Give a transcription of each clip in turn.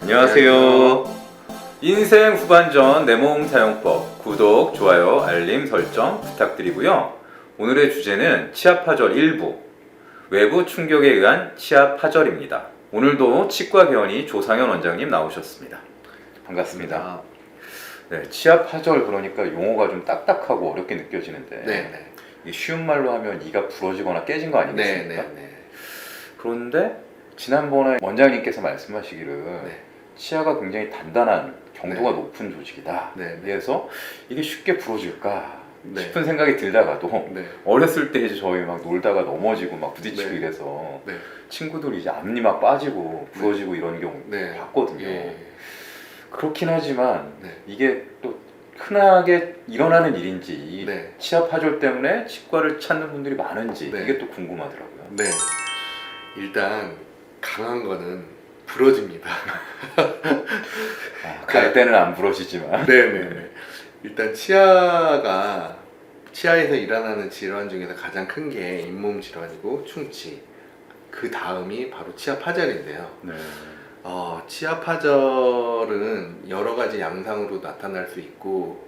안녕하세요. 인생 후반전 내 몸 사용법 구독, 좋아요, 알림 설정 부탁드리고요. 오늘의 주제는 치아 파절 일부, 외부 충격에 의한 치아 파절입니다. 오늘도 치과 개원이 조상현 원장님 나오셨습니다. 반갑습니다. 네, 치아 파절 그러니까 용어가 좀 딱딱하고 어렵게 느껴지는데 네네. 이게 쉬운 말로 하면 이가 부러지거나 깨진 거 아니겠습니까? 네네네. 그런데 지난번에 원장님께서 말씀하시기를 네. 치아가 굉장히 단단한 경도가 네. 높은 조직이다. 네. 그래서 이게 쉽게 부러질까 네. 싶은 생각이 들다가도 네. 어렸을 때 이제 저희 막 놀다가 넘어지고 막 부딪히고 네. 이래서 네. 친구들이 이제 앞니 막 빠지고 부러지고 이런 경우 네. 봤거든요. 예. 그렇긴 하지만 네. 이게 또 흔하게 일어나는 일인지 네. 치아 파절 때문에 치과를 찾는 분들이 많은지 네. 이게 또 궁금하더라고요. 네. 일단 강한 거는 부러집니다. 갈 때는 안 부러지지만 네네네. 일단 치아에서 일어나는 질환 중에서 가장 큰 게 잇몸 질환이고 충치. 그 다음이 바로 치아 파절인데요. 네. 치아 파절은 여러 가지 양상으로 나타날 수 있고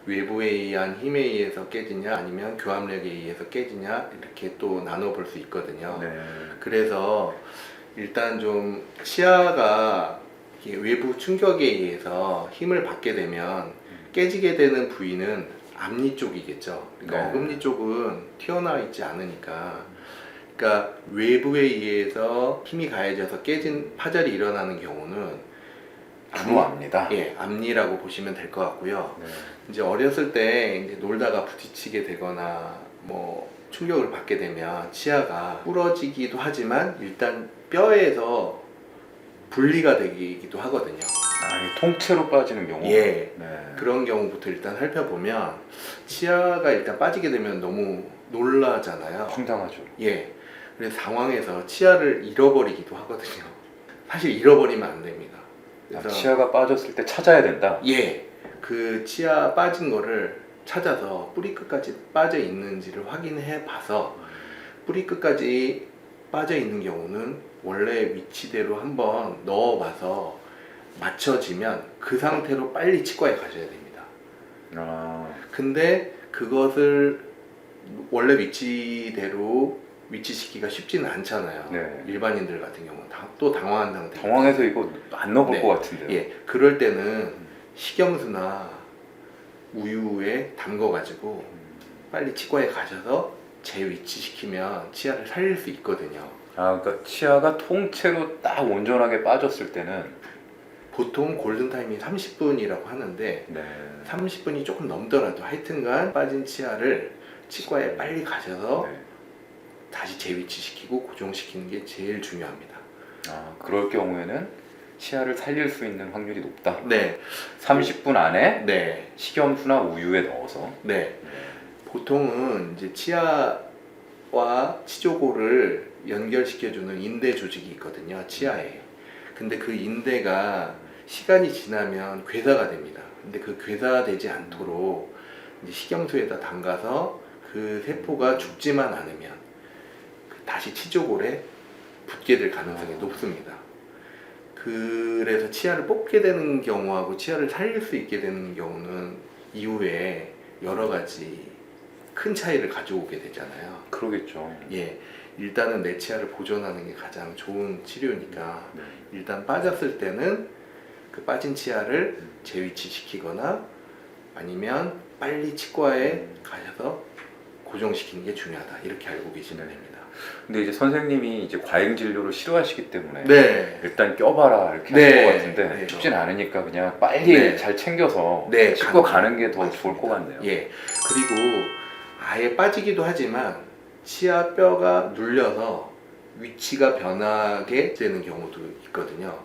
외부에 의한 힘에 의해서 깨지냐 아니면 교합력에 의해서 깨지냐 이렇게 또 나눠볼 수 있거든요. 네. 그래서 일단 좀 치아가 이렇게 외부 충격에 의해서 힘을 받게 되면 깨지게 되는 부위는 앞니 쪽이겠죠. 그러니까 네. 어금니 쪽은 튀어나와 있지 않으니까, 그러니까 외부에 의해서 힘이 가해져서 깨진 파절이 일어나는 경우는 주로 압니다. 예, 앞니라고 보시면 될 것 같고요. 네. 이제 어렸을 때 이제 놀다가 부딪히게 되거나 뭐 충격을 받게 되면 치아가 부러지기도 하지만 일단 뼈에서 분리가 되기도 하거든요. 이게 통째로 빠지는 경우. 예. 네. 그런 경우부터 일단 살펴보면 치아가 일단 빠지게 되면 너무 놀라잖아요. 황당하죠. 예. 그래서 상황에서 치아를 잃어버리기도 하거든요. 사실 잃어버리면 안 됩니다. 그래서 치아가 빠졌을 때 찾아야 된다. 예. 그 치아 빠진 거를 찾아서 뿌리 끝까지 빠져 있는지를 확인해 봐서 뿌리 끝까지 빠져 있는 경우는 원래 위치대로 한번 넣어 봐서 맞춰지면 그 상태로 빨리 치과에 가셔야 됩니다. 근데 그것을 원래 위치대로 위치시키기가 쉽지는 않잖아요. 네. 일반인들 같은 경우는 또 당황한 상태. 당황해서 이거 안 넣어볼 네. 것 같은데요. 예, 그럴 때는 식염수나 우유에 담궈가지고 빨리 치과에 가셔서 재위치시키면 치아를 살릴 수 있거든요. 그러니까 치아가 통째로 딱 온전하게 빠졌을 때는 보통 골든타임이 30분이라고 하는데 네. 30분이 조금 넘더라도 하여튼간 빠진 치아를 치과에 빨리 가셔서 네. 다시 재위치시키고 고정시키는 게 제일 중요합니다. 그럴 경우에는 치아를 살릴 수 있는 확률이 높다. 네, 30분 안에 네, 식염수나 우유에 넣어서. 네. 보통은 이제 치아와 치조골을 연결시켜주는 인대 조직이 있거든요, 치아에. 근데 그 인대가 시간이 지나면 괴사가 됩니다. 근데 그 괴사되지 않도록 이제 식염수에다 담가서 그 세포가 죽지만 않으면 다시 치조골에 붙게 될 가능성이 높습니다. 그래서 치아를 뽑게 되는 경우하고 치아를 살릴 수 있게 되는 경우는 이후에 여러 가지 큰 차이를 가져오게 되잖아요. 그러겠죠. 예, 일단은 내 치아를 보존하는 게 가장 좋은 치료니까 네. 일단 빠졌을 때는 그 빠진 치아를 재위치시키거나 아니면 빨리 치과에 가셔서 고정시키는 게 중요하다, 이렇게 알고 계시면 됩니다. 근데 이제 선생님이 이제 과잉 진료를 싫어하시기 때문에 네, 일단 껴봐라 이렇게 네. 하실 것 같은데 네. 쉽진 않으니까 그냥 빨리 네. 잘 챙겨서 네, 치과 가는 게 더 맞습니다. 좋을 것 같네요. 예, 그리고 아예 빠지기도 하지만 치아 뼈가 눌려서 위치가 변하게 되는 경우도 있거든요.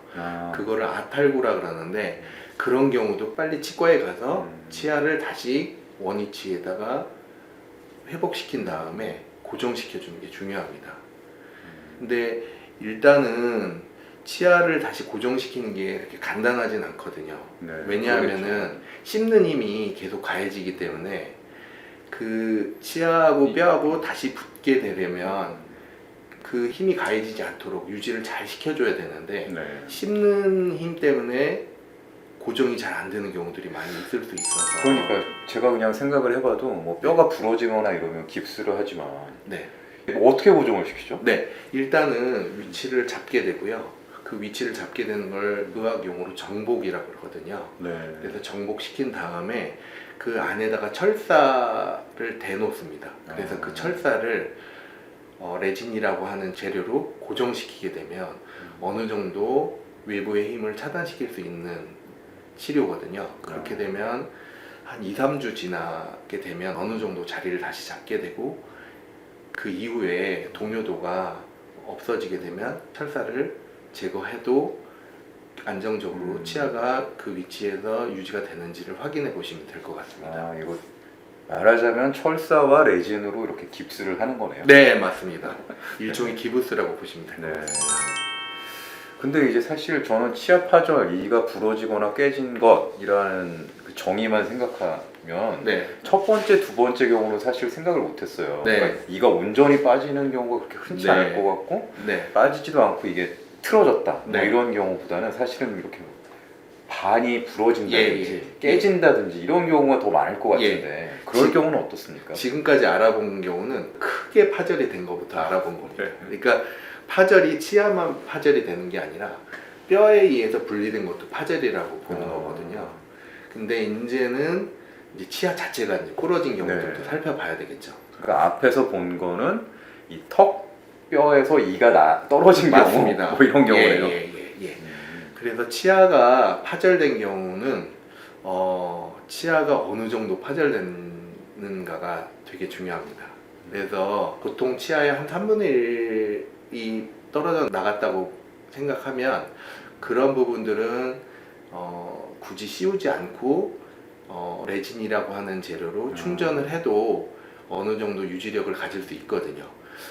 그거를 아탈구라 그러는데 그런 경우도 빨리 치과에 가서 치아를 다시 원위치에다가 회복시킨 다음에 고정시켜 주는 게 중요합니다. 근데 일단은 치아를 다시 고정시키는 게 이렇게 간단하진 않거든요. 네, 왜냐하면은 그러겠죠. 씹는 힘이 계속 가해지기 때문에 그 치아하고 뼈하고 다시 붙게 되려면 그 힘이 가해지지 않도록 유지를 잘 시켜줘야 되는데 네. 씹는 힘 때문에 고정이 잘 안 되는 경우들이 많이 있을 수 있어서 그러니까 제가 그냥 생각을 해봐도 뭐 뼈가 부러지거나 이러면 깁스를 하지만 네. 뭐 어떻게 고정을 시키죠? 네, 일단은 위치를 잡게 되고요. 그 위치를 잡게 되는 걸 의학 용어로 정복이라고 그러거든요. 네. 그래서 정복시킨 다음에 그 안에다가 철사를 대놓습니다. 그래서 그 철사를 레진이라고 하는 재료로 고정시키게 되면 어느 정도 외부의 힘을 차단시킬 수 있는 치료거든요. 그렇게 되면 한 2, 3주 지나게 되면 어느 정도 자리를 다시 잡게 되고 그 이후에 동요도가 없어지게 되면 철사를 제거해도 안정적으로 치아가 그 위치에서 유지가 되는지를 확인해 보시면 될 것 같습니다. 아, 이거 말하자면 철사와 레진으로 이렇게 깁스를 하는 거네요. 네, 맞습니다. 일종의 기부스라고 보시면 될 것 네. 같습니다. 근데 이제 사실 저는 치아 파절, 이가 부러지거나 깨진 것이라는 그 정의만 생각하면 네, 첫 번째, 두 번째 경우는 사실 생각을 못했어요. 네. 그러니까 이가 온전히 빠지는 경우가 그렇게 흔치 네. 않을 것 같고 네, 빠지지도 않고 이게 틀어졌다 뭐 네. 이런 경우보다는 사실은 이렇게 반이 부러진다든지 예. 깨진다든지 이런 경우가 더 많을 것 같은데 그럴 지- 경우는 어떻습니까? 지금까지 알아본 경우는 크게 파절이 된 것부터 알아본 겁니다. 네. 그러니까 파절이 치아만 파절이 되는 게 아니라 뼈에 의해서 분리된 것도 파절이라고 보는 거거든요. 근데 이제는 이제 치아 자체가 이제 부러진 경우들도 네. 살펴봐야 되겠죠. 그러니까 앞에서 본 거는 이 턱 뼈에서 이가 떨어진 맞습니다. 경우 뭐 이런 경우네요. 예. 그래서 치아가 파절된 경우는 치아가 어느 정도 파절됐는가가 되게 중요합니다. 그래서 보통 치아의 한 3분의 1이 떨어져 나갔다고 생각하면 그런 부분들은 굳이 씌우지 않고 레진이라고 하는 재료로 충전을 해도 어느 정도 유지력을 가질 수 있거든요.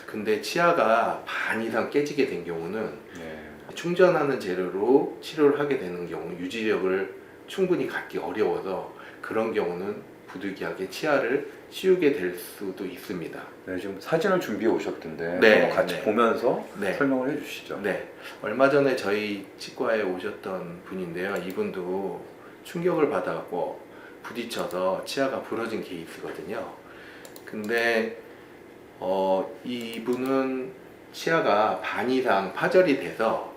근데 치아가 반 이상 깨지게 된 경우는 네. 충전하는 재료로 치료를 하게 되는 경우 유지력을 충분히 갖기 어려워서 그런 경우는 부득이하게 치아를 씌우게 될 수도 있습니다. 네, 지금 사진을 준비해 오셨던데 네, 한번 같이 네. 보면서 네. 설명을 해주시죠. 네, 얼마 전에 저희 치과에 오셨던 분인데요. 이분도 충격을 받아갖고 부딪혀서 치아가 부러진 케이스거든요. 근데 이분은 치아가 반 이상 파절이 돼서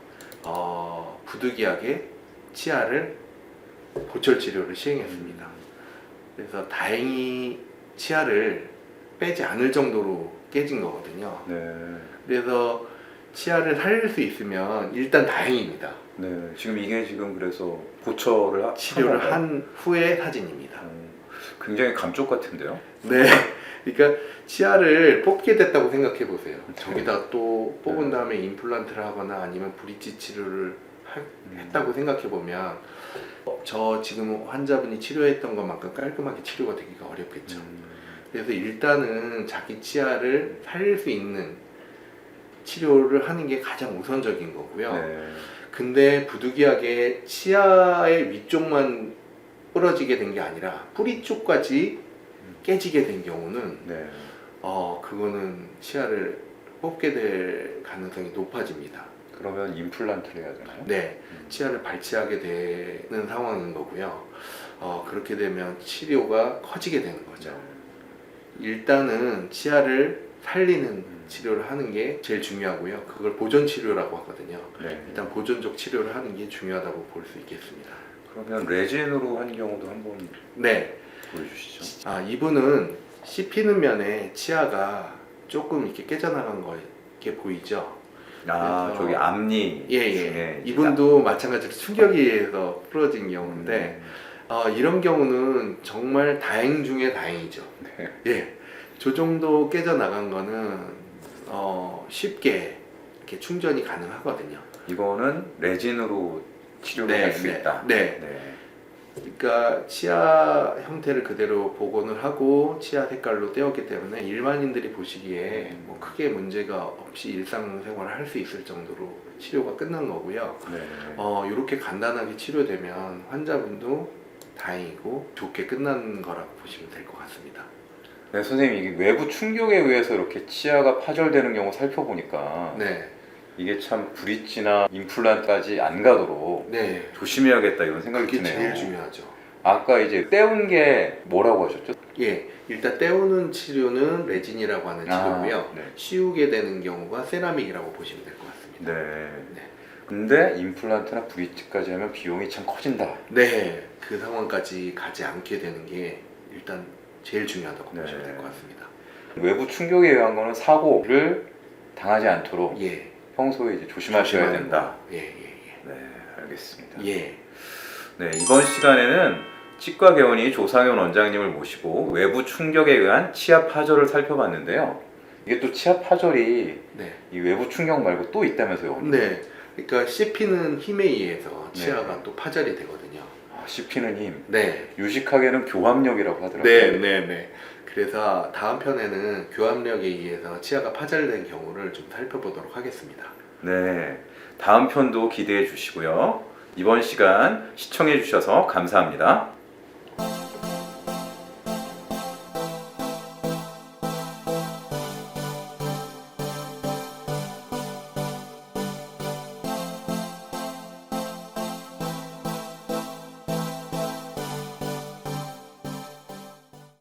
부득이하게 치아를 보철 치료를 시행했습니다. 그래서 다행히 치아를 빼지 않을 정도로 깨진 거거든요. 네. 그래서 치아를 살릴 수 있으면 일단 다행입니다. 네, 지금 이게 지금 그래서 보철을 치료를 건가요? 한 후의 사진입니다. 굉장히 감쪽 같은데요. 네. 그러니까 치아를 뽑게 됐다고 생각해 보세요. 저기다 또 뽑은 다음에 임플란트를 하거나 아니면 브릿지 치료를 했다고 생각해 보면 저 지금 환자분이 치료했던 것만큼 깔끔하게 치료가 되기가 어렵겠죠. 그래서 일단은 자기 치아를 살릴 수 있는 치료를 하는 게 가장 우선적인 거고요. 네. 근데 부득이하게 치아의 위쪽만 부러지게 된 게 아니라 뿌리 쪽까지 깨지게 된 경우는 네. 그거는 치아를 뽑게 될 가능성이 높아집니다. 그러면 임플란트를 해야 되나요? 네, 치아를 발치하게 되는 상황인 거고요. 그렇게 되면 치료가 커지게 되는 거죠. 일단은 치아를 살리는 치료를 하는 게 제일 중요하고요. 그걸 보존 치료라고 하거든요. 네. 일단 보존적 치료를 하는 게 중요하다고 볼 수 있겠습니다. 그러면 레진으로 한 경우도 한번 네, 보여주시죠. 이분은 씹히는 면에 치아가 조금 이렇게 깨져나간 거 이렇게 보이죠? 아, 그래서- 저기 앞니 예. 중에 이분도 마찬가지로 충격에 의해서 부러진 경우인데 이런 경우는 정말 다행 중에 다행이죠. 네. 예, 저 정도 깨져나간 거는 쉽게 이렇게 충전이 가능하거든요. 이거는 레진으로 치료를 할 수 있다. 네. 네. 그러니까 치아 형태를 그대로 복원을 하고 치아 색깔로 떼었기 때문에 일반인들이 보시기에 뭐 크게 문제가 없이 일상생활을 할 수 있을 정도로 치료가 끝난 거고요. 네. 이렇게 간단하게 치료되면 환자분도 다행이고 좋게 끝난 거라고 보시면 될 것 같습니다. 네, 선생님 이게 외부 충격에 의해서 이렇게 치아가 파절되는 경우 살펴보니까 네, 이게 참 브릿지나 임플란트까지 안 가도록 네. 조심해야겠다 이런 생각이 그게 드네요. 제일 중요하죠. 아까 이제 떼운 게 뭐라고 하셨죠? 예, 일단 떼우는 치료는 레진이라고 하는 치료고요. 아, 네. 씌우게 되는 경우가 세라믹이라고 보시면 될 것 같습니다. 네. 네. 근데 임플란트나 브릿지까지 하면 비용이 참 커진다. 네, 그 상황까지 가지 않게 되는 게 일단 제일 중요하다고 네. 보시면 될 것 같습니다. 외부 충격에 의한 거는 사고를 당하지 않도록 예, 평소에 이제 조심하셔야 조심하는 된다. 거. 예, 예, 네, 알겠습니다. 예. 예, 네, 이번 시간에는 치과 개원의 조상현 원장님을 모시고 외부 충격에 의한 치아 파절을 살펴봤는데요. 이게 또 치아 파절이 네. 이 외부 충격 말고 또 있다면서요? 네, 그러니까 씹히는 힘에 의해서 네. 치아가 또 파절이 되거든요. 아, 씹히는 힘. 네, 유식하게는 교합력이라고 하더라고요. 네, 네, 네. 그래서 다음 편에는 교합력에 의해서 치아가 파절된 경우를 좀 살펴보도록 하겠습니다. 네, 다음 편도 기대해 주시고요. 이번 시간 시청해 주셔서 감사합니다.